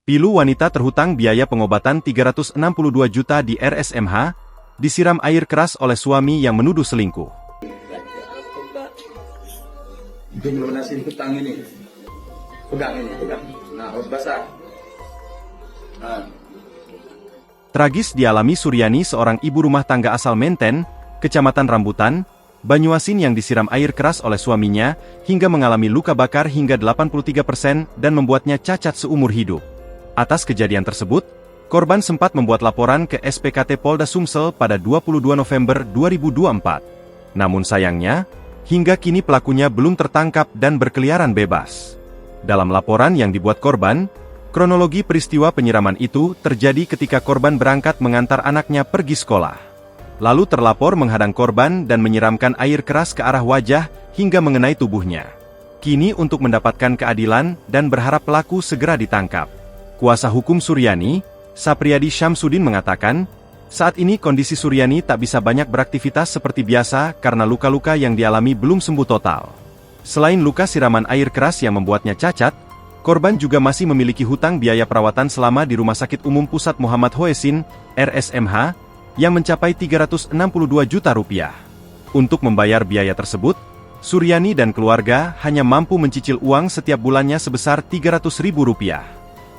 Pilu wanita terhutang biaya pengobatan 362 juta di RSMH, disiram air keras oleh suami yang menuduh selingkuh. Itu melunasin hutang ini. Pegang ini, pegang. Nah, harus basah. Nah. Tragis dialami Suryani, seorang ibu rumah tangga asal Menten, Kecamatan Rambutan, Banyuasin yang disiram air keras oleh suaminya, hingga mengalami luka bakar hingga 83% dan membuatnya cacat seumur hidup. Atas kejadian tersebut, korban sempat membuat laporan ke SPKT Polda Sumsel pada 22 November 2024. Namun sayangnya, hingga kini pelakunya belum tertangkap dan berkeliaran bebas. Dalam laporan yang dibuat korban, kronologi peristiwa penyiraman itu terjadi ketika korban berangkat mengantar anaknya pergi sekolah. Lalu terlapor menghadang korban dan menyiramkan air keras ke arah wajah hingga mengenai tubuhnya. Kini untuk mendapatkan keadilan dan berharap pelaku segera ditangkap. Kuasa hukum Suryani, Sapriyadi Syamsuddin mengatakan, saat ini kondisi Suryani tak bisa banyak beraktivitas seperti biasa karena luka-luka yang dialami belum sembuh total. Selain luka siraman air keras yang membuatnya cacat, korban juga masih memiliki hutang biaya perawatan selama di Rumah Sakit Umum Pusat Muhammad Hoesin, RSMH, yang mencapai 362 juta rupiah. Untuk membayar biaya tersebut, Suryani dan keluarga hanya mampu mencicil uang setiap bulannya sebesar 300 ribu rupiah.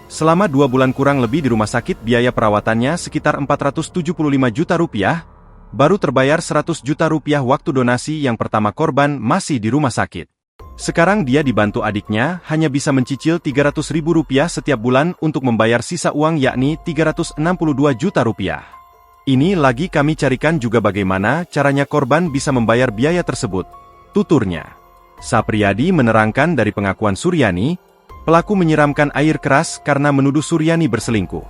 Selama 2 bulan kurang lebih di rumah sakit, biaya perawatannya sekitar 475 juta rupiah, baru terbayar 100 juta rupiah waktu donasi yang pertama korban masih di rumah sakit. Sekarang dia dibantu adiknya hanya bisa mencicil 300 ribu rupiah setiap bulan untuk membayar sisa uang yakni 362 juta rupiah. Ini lagi kami carikan juga bagaimana caranya korban bisa membayar biaya tersebut, tuturnya. Sapriyadi menerangkan dari pengakuan Suryani, pelaku menyiramkan air keras karena menuduh Suryani berselingkuh.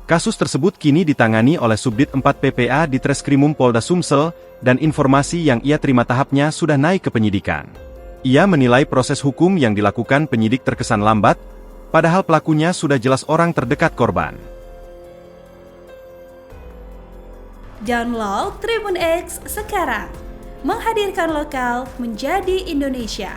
Kasus tersebut kini ditangani oleh Subdit 4 PPA di Treskrimum Polda Sumsel, dan informasi yang ia terima tahapnya sudah naik ke penyidikan. Ia menilai proses hukum yang dilakukan penyidik terkesan lambat, padahal pelakunya sudah jelas orang terdekat korban. Download Tribun X sekarang, menghadirkan lokal menjadi Indonesia.